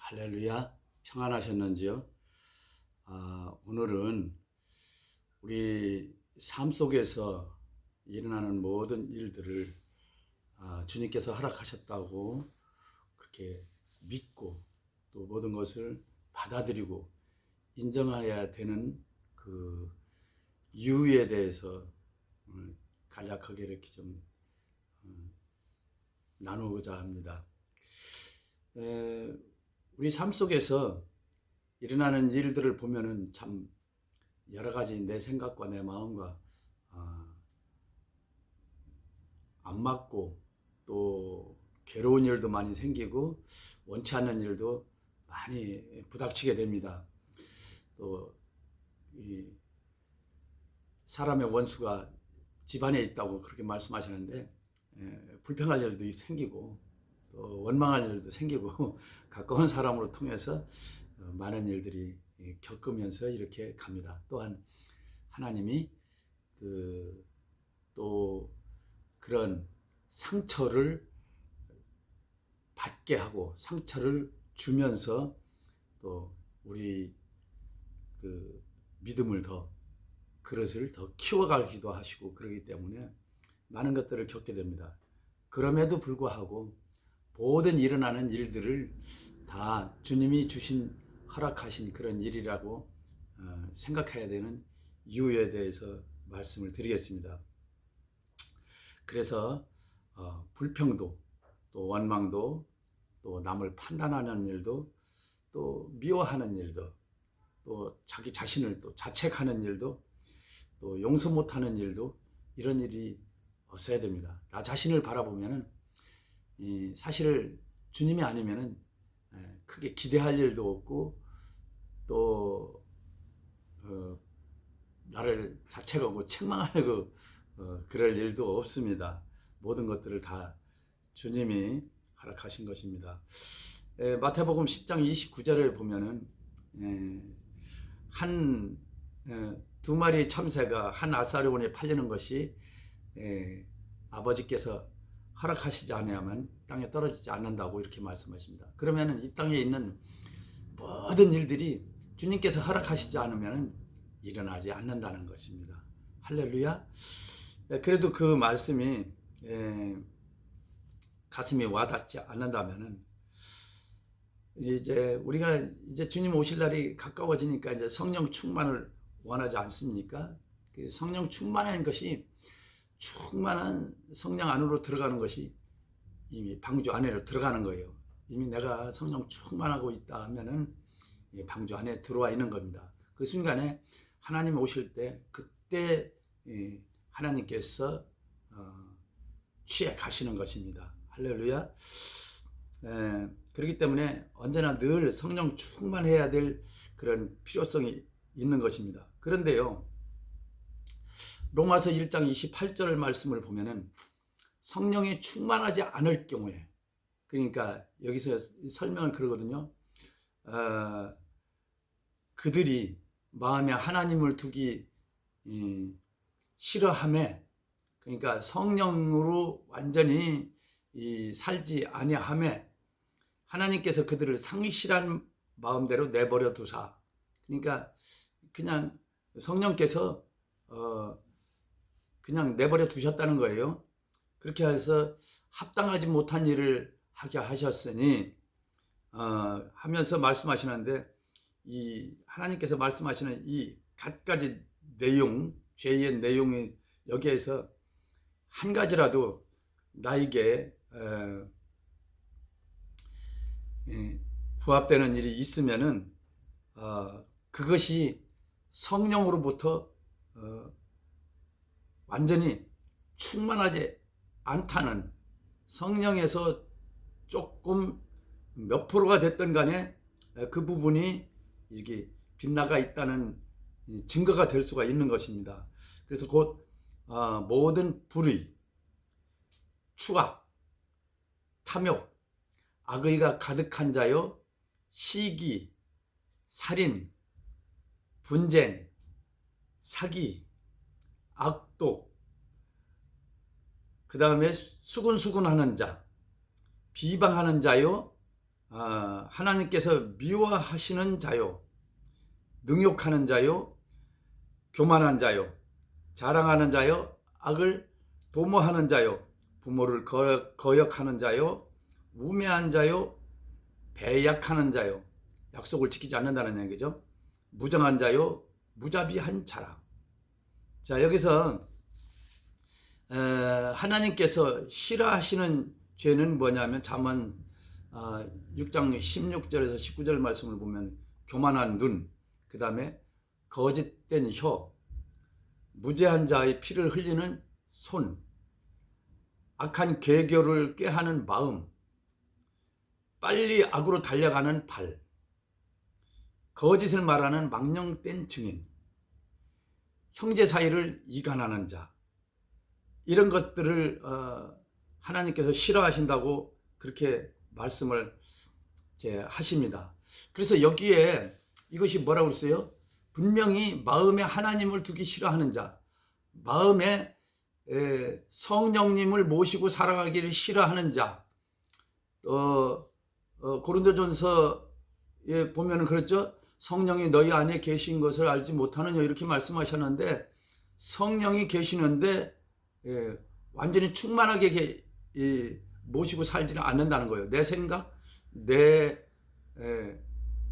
할렐루야, 평안하셨는지요? 오늘은 우리 삶 속에서 일어나는 모든 일들을 주님께서 허락하셨다고 그렇게 믿고 또 모든 것을 받아들이고 인정해야 되는 그 이유에 대해서 오늘 간략하게 이렇게 좀 나누고자 합니다. 우리 삶 속에서 일어나는 일들을 보면은 참 여러 가지 내 생각과 내 마음과 안 맞고 또 괴로운 일도 많이 생기고 원치 않는 일도 많이 부닥치게 됩니다. 또 이 사람의 원수가 집안에 있다고 그렇게 말씀하시는데 불평할 일도 생기고 또 원망할 일도 생기고 가까운 사람으로 통해서 많은 일들이 겪으면서 이렇게 갑니다. 또한 하나님이 또 그런 상처를 받게 하고 상처를 주면서 또 우리 믿음을 그릇을 더 키워가기도 하시고 그러기 때문에 많은 것들을 겪게 됩니다. 그럼에도 불구하고 모든 일어나는 일들을 다 주님이 주신 허락하신 그런 일이라고 생각해야 되는 이유에 대해서 말씀을 드리겠습니다. 그래서 불평도 또 원망도 또 남을 판단하는 일도 또 미워하는 일도 또 자기 자신을 또 자책하는 일도 또 용서 못하는 일도 이런 일이 없어야 됩니다. 나 자신을 바라보면은 사실 주님이 아니면은 크게 기대할 일도 없고 또 나를 자책하고 책망하고 그럴 일도 없습니다. 모든 것들을 다 주님이 허락하신 것입니다. 마태복음 10장 29절을 보면은 두 마리 참새가 한 아사리온에 팔리는 것이 아버지께서 허락하시지 않으면 땅에 떨어지지 않는다고 이렇게 말씀하십니다. 그러면 이 땅에 있는 모든 일들이 주님께서 허락하시지 않으면 일어나지 않는다는 것입니다. 할렐루야. 그래도 그 말씀이 가슴이 와닿지 않는다면은 이제 우리가 이제 주님 오실 날이 가까워지니까 이제 성령 충만을 원하지 않습니까? 그 성령 충만한 것이 충만한 성령 안으로 들어가는 것이 이미 방주 안으로 들어가는 거예요. 이미 내가 성령 충만하고 있다 하면은 방주 안에 들어와 있는 겁니다. 그 순간에 하나님 오실 때 그때 하나님께서 취해 가시는 것입니다. 할렐루야. 그렇기 때문에 언제나 늘 성령 충만해야 될 그런 필요성이 있는 것입니다. 그런데요, 로마서 1장 28절 말씀을 보면은 성령이 충만하지 않을 경우에, 그러니까 여기서 설명을 그러거든요. 그들이 마음에 하나님을 두기 싫어함에, 그러니까 성령으로 완전히 살지 아니함에 하나님께서 그들을 상실한 마음대로 내버려 두사. 그러니까 그냥 성령께서 그냥 내버려 두셨다는 거예요. 그렇게 해서 합당하지 못한 일을 하게 하셨으니 하면서 말씀하시는데 이 하나님께서 말씀하시는 이 갖가지 내용, 죄의 내용이 여기에서 한 가지라도 나에게 부합되는 일이 있으면은 그것이 성령으로부터 완전히 충만하지 않다는, 성령에서 조금 몇 프로가 됐든 간에 그 부분이 이게 빗나가 있다는 증거가 될 수가 있는 것입니다. 그래서 곧 모든 불의, 추악, 탐욕, 악의가 가득한 자요, 시기, 살인, 분쟁, 사기, 악독, 그 다음에 수군수군하는 자, 비방하는 자요, 하나님께서 미워하시는 자요, 능욕하는 자요, 교만한 자요, 자랑하는 자요, 악을 도모하는 자요, 부모를 거역하는 자요, 우매한 자요, 배약하는 자요, 약속을 지키지 않는다는 얘기죠. 무정한 자요, 무자비한 자라. 자, 여기서 하나님께서 싫어하시는 죄는 뭐냐면 잠언 6장 16절에서 19절 말씀을 보면 교만한 눈, 그 다음에 거짓된 혀, 무죄한 자의 피를 흘리는 손, 악한 계교를 꾀하는 마음, 빨리 악으로 달려가는 발, 거짓을 말하는 망령된 증인, 형제 사이를 이간하는 자, 이런 것들을 하나님께서 싫어하신다고 그렇게 말씀을 하십니다. 그래서 여기에 이것이 뭐라고 했어요? 분명히 마음에 하나님을 두기 싫어하는 자, 마음에 성령님을 모시고 살아가기를 싫어하는 자, 고린도전서에 보면은 그렇죠? 성령이 너희 안에 계신 것을 알지 못하느냐 이렇게 말씀하셨는데, 성령이 계시는데 완전히 충만하게 모시고 살지는 않는다는 거예요. 내 생각, 내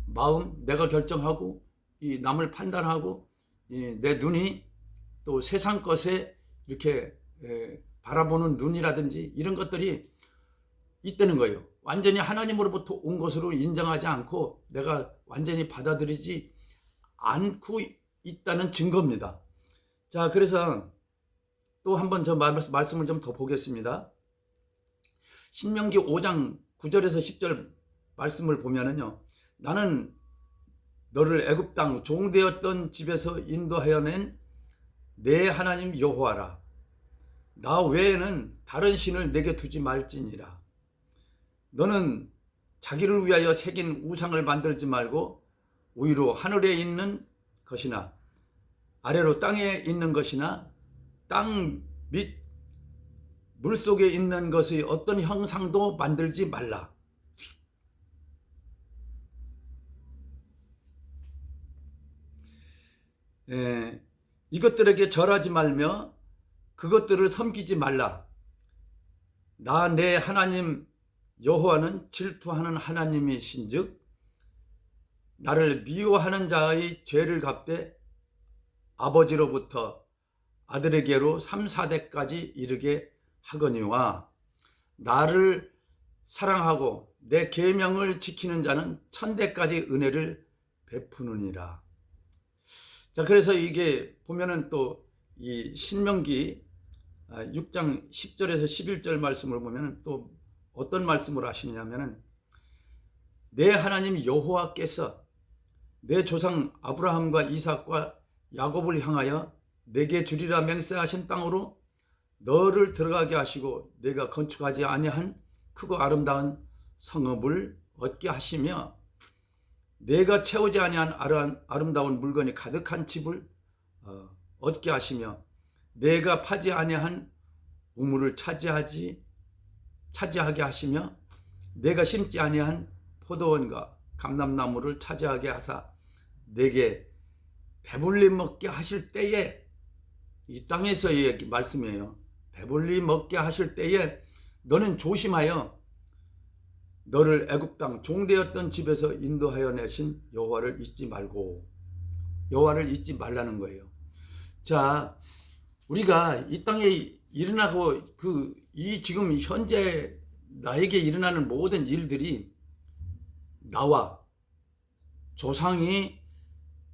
마음, 내가 결정하고 이 남을 판단하고 내 눈이 또 세상 것에 이렇게 바라보는 눈이라든지 이런 것들이 있다는 거예요. 완전히 하나님으로부터 온 것으로 인정하지 않고 내가 완전히 받아들이지 않고 있다는 증거입니다. 자, 그래서 또 한번 저 말씀을 좀 더 보겠습니다. 신명기 5장 9절에서 10절 말씀을 보면은요, 나는 너를 애굽 땅 종되었던 집에서 인도하여 낸 내 하나님 여호와라. 나 외에는 다른 신을 내게 두지 말지니라. 너는 자기를 위하여 새긴 우상을 만들지 말고 위로 하늘에 있는 것이나 아래로 땅에 있는 것이나 땅 및 물속에 있는 것의 어떤 형상도 만들지 말라. 이것들에게 절하지 말며 그것들을 섬기지 말라. 나 내 하나님 여호와는 질투하는 하나님이신즉 나를 미워하는 자의 죄를 갚되 아버지로부터 아들에게로 3, 4대까지 이르게 하거니와 나를 사랑하고 내 계명을 지키는 자는 1000대까지 은혜를 베푸느니라. 자, 그래서 이게 보면은 또 이 신명기 6장 10절에서 11절 말씀을 보면은 또 어떤 말씀을 하시냐면은 내 하나님 여호와께서 내 조상 아브라함과 이삭과 야곱을 향하여 내게 주리라 맹세하신 땅으로 너를 들어가게 하시고 내가 건축하지 아니한 크고 아름다운 성읍을 얻게 하시며 내가 채우지 아니한 아름다운 물건이 가득한 집을 얻게 하시며 내가 파지 아니한 우물을 차지하게 하시며 내가 심지 아니한 포도원과 감람나무를 차지하게 하사 내게 배불리 먹게 하실 때에, 이 땅에서의 말씀이에요. 배불리 먹게 하실 때에 너는 조심하여 너를 애굽 땅 종되었던 집에서 인도하여 내신 여호와를 잊지 말고, 여호와를 잊지 말라는 거예요. 자, 우리가 이 땅에 일어나고 이 지금 현재 나에게 일어나는 모든 일들이 나와 조상이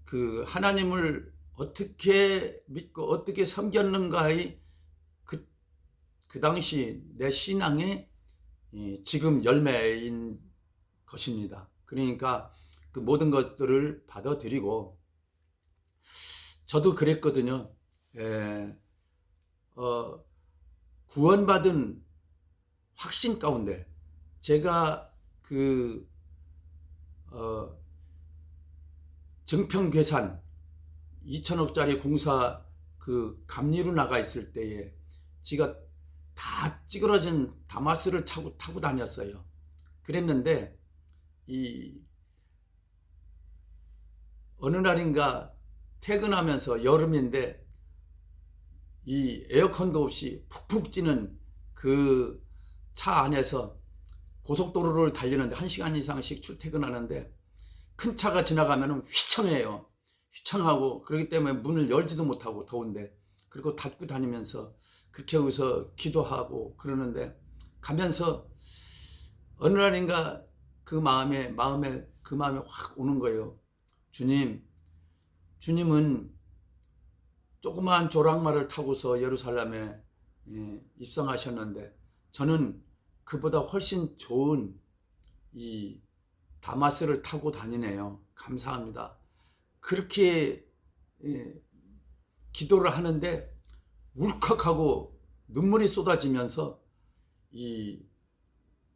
그 하나님을 어떻게 믿고 어떻게 섬겼는가의 그 당시 내 신앙의 지금 열매인 것입니다. 그러니까 그 모든 것들을 받아들이고, 저도 그랬거든요. 구원받은 확신 가운데 제가 정평괴산 2천억짜리 공사 감리로 나가 있을 때에 지가 다 찌그러진 다마스를 타고 다녔어요. 그랬는데 이 어느 날인가 퇴근하면서 여름인데 이 에어컨도 없이 푹푹 찌는 그 차 안에서 고속도로를 달리는데 1시간 이상씩 출퇴근하는데 큰 차가 지나가면 휘청해요. 휘청하고 그렇기 때문에 문을 열지도 못하고 더운데, 그리고 닫고 다니면서 그렇게 여기서 기도하고 그러는데 가면서 어느 날인가 그 마음에 확 오는 거예요. 주님은 조그마한 조랑말을 타고서 예루살렘에 입성하셨는데 저는 그보다 훨씬 좋은 이 다마스를 타고 다니네요. 감사합니다. 그렇게 기도를 하는데 울컥하고 눈물이 쏟아지면서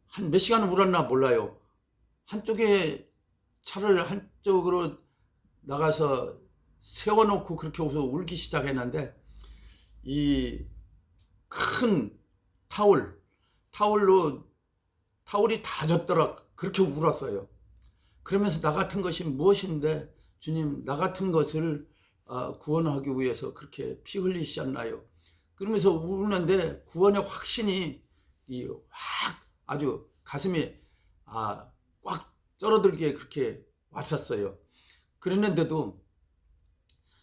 한 몇 시간을 울었나 몰라요. 한쪽에 차를 한쪽으로 나가서 세워놓고 그렇게 웃어 울기 시작했는데 이 큰 타올이 다 젖더라. 그렇게 울었어요. 그러면서 나 같은 것이 무엇인데 주님, 나 같은 것을 구원하기 위해서 그렇게 피 흘리셨나요? 그러면서 우는데 구원의 확신이 확 아주 가슴이 꽉 쩔어들게 그렇게 왔었어요. 그랬는데도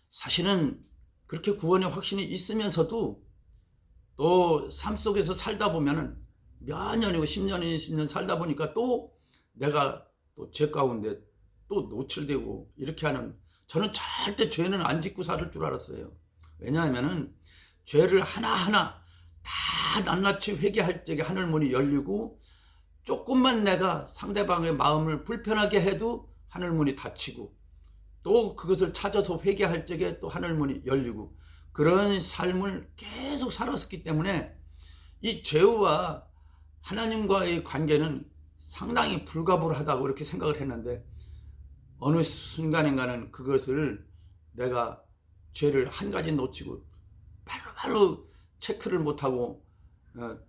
사실은 그렇게 구원의 확신이 있으면서도 또 삶 속에서 살다 보면은 몇 년이고 10년, 20년 살다 보니까 또 내가 또 죄 가운데 또 노출되고 이렇게 하는, 저는 절대 죄는 안 짓고 살 줄 알았어요. 왜냐하면은 죄를 하나하나 다 낱낱이 회개할 적에 하늘 문이 열리고 조금만 내가 상대방의 마음을 불편하게 해도 하늘 문이 닫히고 또 그것을 찾아서 회개할 적에 또 하늘 문이 열리고 그런 삶을 계속 살았었기 때문에 이 죄와 하나님과의 관계는 상당히 불가불하다고 이렇게 생각을 했는데 어느 순간인가는 그것을 내가 죄를 한 가지 놓치고 바로 체크를 못하고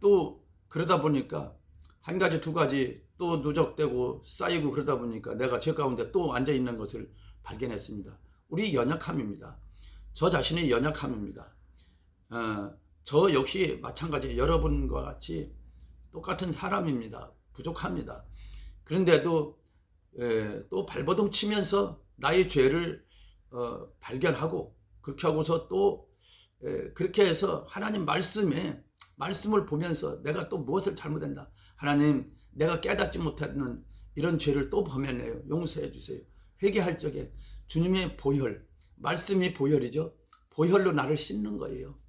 또 그러다 보니까 한 가지 두 가지 또 누적되고 쌓이고 그러다 보니까 내가 죄 가운데 또 앉아있는 것을 발견했습니다. 우리 연약함입니다. 저 자신의 연약함입니다. 저 역시 마찬가지 여러분과 같이 똑같은 사람입니다. 부족합니다. 그런데도 또 발버둥 치면서 나의 죄를 발견하고 그렇게 하고서 또 그렇게 해서 하나님 말씀을 보면서 내가 또 무엇을 잘못했나, 하나님 내가 깨닫지 못하는 이런 죄를 또 범했네요. 용서해 주세요. 회개할 적에 주님의 보혈, 말씀이 보혈이죠. 보혈로 나를 씻는 거예요.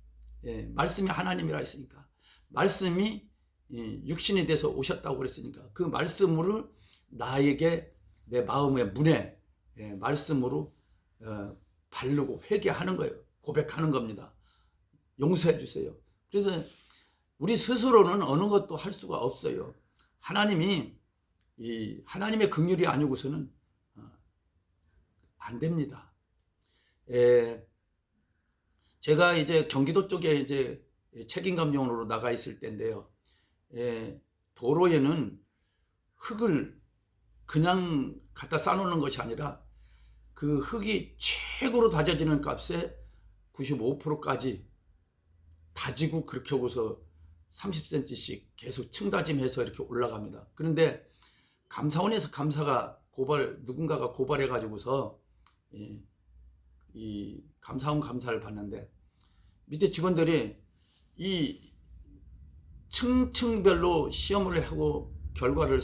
말씀이 하나님이라 했으니까, 말씀이 육신이 돼서 오셨다고 그랬으니까 그 말씀으로 나에게 내 마음의 문에 말씀으로 바르고 회개하는 거예요. 고백하는 겁니다. 용서해 주세요. 그래서 우리 스스로는 어느 것도 할 수가 없어요. 하나님의 긍휼이 아니고서는 안 됩니다. 제가 이제 경기도 쪽에 이제 책임감용으로 나가 있을 때인데요. 도로에는 흙을 그냥 갖다 쌓아놓는 것이 아니라 그 흙이 최고로 다져지는 값에 95%까지 다지고 그렇게 하고서 30cm씩 계속 층다짐해서 이렇게 올라갑니다. 그런데 감사원에서 누군가가 고발해 가지고서 이 감사원 감사를 받는데 밑에 직원들이 이 층층별로 시험을 하고 결과를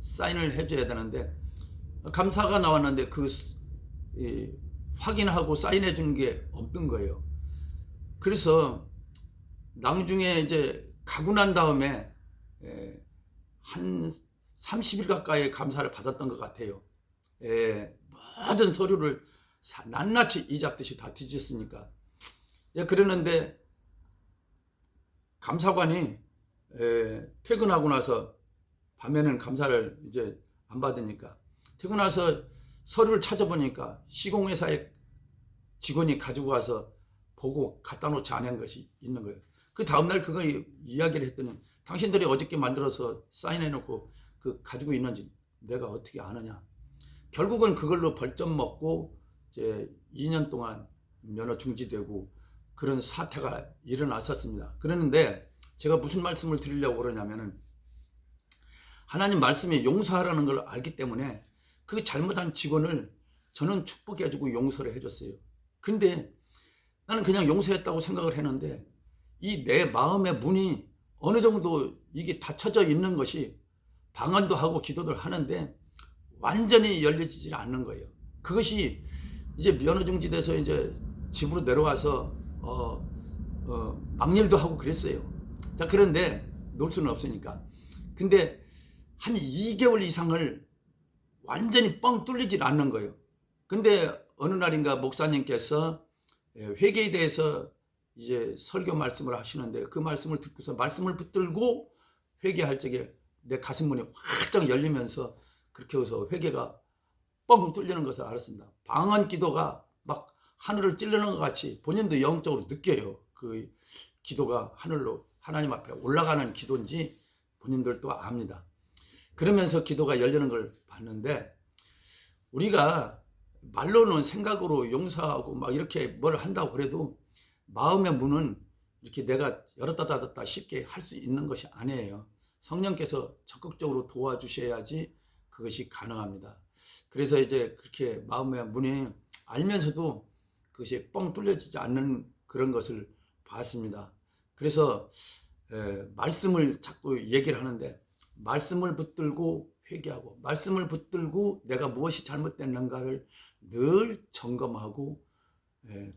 사인을 해줘야 되는데 감사가 나왔는데 확인하고 사인해 주는 게 없는 거예요. 그래서 나중에 이제 가고 난 다음에 한 30일 가까이 감사를 받았던 것 같아요. 모든 서류를 낱낱이 이 잡듯이 다 뒤졌으니까. 그러는데 감사관이 퇴근하고 나서 밤에는 감사를 이제 안 받으니까 퇴근해서 서류를 찾아보니까 시공회사의 직원이 가지고 와서 보고 갖다 놓지 않은 것이 있는 거예요. 그 다음날 그걸 이야기를 했더니 당신들이 어저께 만들어서 사인해 놓고 그 가지고 있는지 내가 어떻게 아느냐. 결국은 그걸로 벌점 먹고 이제 2년 동안 면허 중지되고 그런 사태가 일어났었습니다. 그러는데 제가 무슨 말씀을 드리려고 그러냐면은 하나님 말씀이 용서하라는 걸 알기 때문에 그 잘못한 직원을 저는 축복해주고 용서를 해줬어요. 근데 나는 그냥 용서했다고 생각을 했는데 이 내 마음의 문이 어느 정도 이게 닫혀져 있는 것이 방언도 하고 기도를 하는데 완전히 열려지지 않는 거예요. 그것이 이제 면허 중지돼서 이제 집으로 내려와서 막일도 하고 그랬어요. 자, 그런데 놀 수는 없으니까. 근데 한 2개월 이상을 완전히 뻥 뚫리질 않는 거예요. 근데 어느 날인가 목사님께서 회개에 대해서 이제 설교 말씀을 하시는데 그 말씀을 듣고서 말씀을 붙들고 회개할 적에 내 가슴 문이 활짝 열리면서 그렇게 해서 회개가 뻥 뚫리는 것을 알았습니다. 방언 기도가 막 하늘을 찌르는 것 같이 본인도 영적으로 느껴요. 그 기도가 하늘로 하나님 앞에 올라가는 기도인지 본인들도 압니다. 그러면서 기도가 열리는 걸 봤는데 우리가 말로는 생각으로 용서하고 막 이렇게 뭘 한다고 그래도 마음의 문은 이렇게 내가 열었다 닫았다 쉽게 할 수 있는 것이 아니에요. 성령께서 적극적으로 도와주셔야지 그것이 가능합니다. 그래서 이제 그렇게 마음의 문이 알면서도 그것이 뻥 뚫려지지 않는 그런 것을 봤습니다. 그래서 말씀을 자꾸 얘기를 하는데 말씀을 붙들고 회개하고 말씀을 붙들고 내가 무엇이 잘못됐는가를 늘 점검하고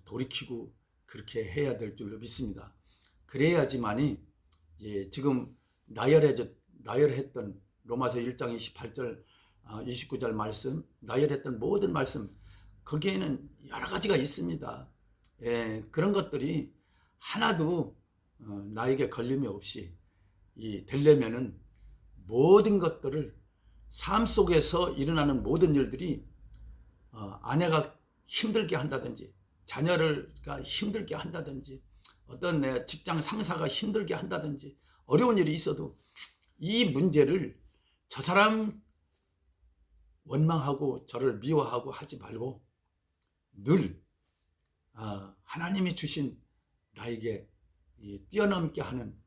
돌이키고 그렇게 해야 될 줄로 믿습니다. 그래야지만이 지금 나열했던 로마서 1장 28절 29절 말씀, 나열했던 모든 말씀 거기에는 여러 가지가 있습니다. 그런 것들이 하나도 나에게 걸림이 없이 되려면은 모든 것들을 삶 속에서 일어나는 모든 일들이 아내가 힘들게 한다든지 자녀가 힘들게 한다든지 어떤 내 직장 상사가 힘들게 한다든지 어려운 일이 있어도 이 문제를 저 사람 원망하고 저를 미워하고 하지 말고 늘 하나님이 주신 나에게 뛰어넘게 하는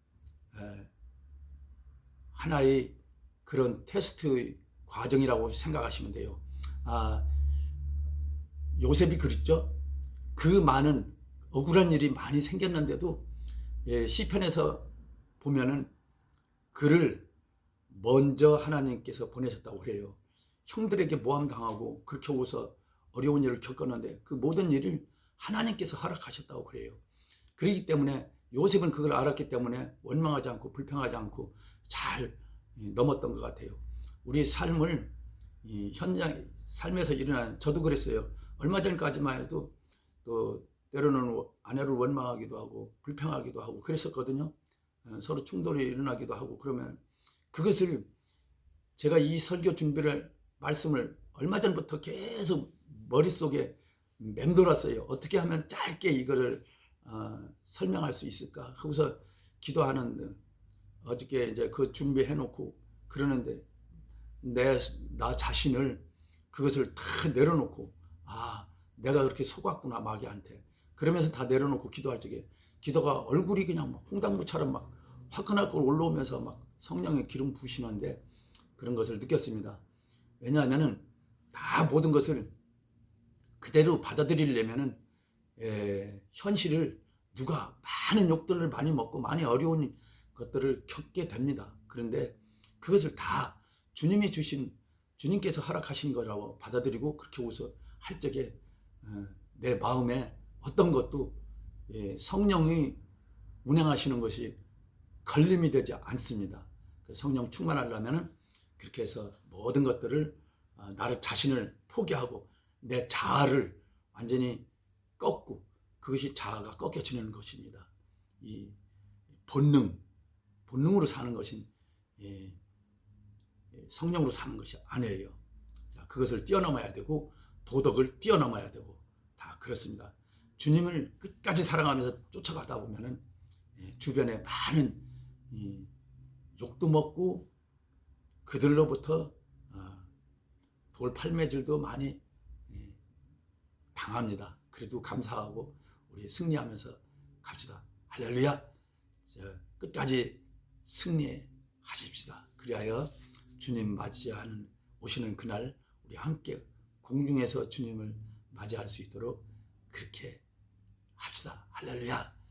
하나의 그런 테스트 과정이라고 생각하시면 돼요. 요셉이 그랬죠. 그 많은 억울한 일이 많이 생겼는데도 시편에서 보면은 그를 먼저 하나님께서 보내셨다고 그래요. 형들에게 모함당하고 그렇게 오서 어려운 일을 겪었는데 그 모든 일을 하나님께서 허락하셨다고 그래요. 그렇기 때문에 요셉은 그걸 알았기 때문에 원망하지 않고 불평하지 않고 잘 넘었던 것 같아요. 우리 삶을 현장 삶에서 일어나는 저도 그랬어요. 얼마 전까지만 해도 또 때로는 아내를 원망하기도 하고 불평하기도 하고 그랬었거든요. 서로 충돌이 일어나기도 하고 그러면 그것을 제가 이 설교 준비를 말씀을 얼마 전부터 계속 머릿속에 맴돌았어요. 어떻게 하면 짧게 이거를 설명할 수 있을까 하고서 기도하는데 어저께 이제 그 준비해 놓고 그러는데 나 자신을 그것을 다 내려놓고 내가 그렇게 속았구나 마귀한테 그러면서 다 내려놓고 기도할 적에 기도가 얼굴이 그냥 홍당무처럼 막 화끈하게 올라오면서 막 성령의 기름 부으시는데 그런 것을 느꼈습니다. 왜냐하면은 다 모든 것을 그대로 받아들이려면은 현실을 누가 많은 욕들을 많이 먹고 많이 어려운 것들을 겪게 됩니다. 그런데 그것을 다 주님이 주신 주님께서 허락하신 거라고 받아들이고 그렇게 웃어 할 적에 내 마음에 어떤 것도 성령이 운행하시는 것이 걸림이 되지 않습니다. 성령 충만하려면 그렇게 해서 모든 것들을 나를 자신을 포기하고 내 자아를 완전히 꺾고 그것이 자아가 꺾여지는 것입니다. 이 본능으로 사는 것이 성령으로 사는 것이 아니에요. 그것을 뛰어넘어야 되고 도덕을 뛰어넘어야 되고 다 그렇습니다. 주님을 끝까지 사랑하면서 쫓아가다 보면은 주변에 많은 욕도 먹고 그들로부터 돌팔매질도 많이 당합니다. 그래도 감사하고 우리 승리하면서 갑시다. 할렐루야. 끝까지 승리하십시다. 그리하여 주님 맞이하는 오시는 그날 우리 함께 공중에서 주님을 맞이할 수 있도록 그렇게 합시다. 할렐루야.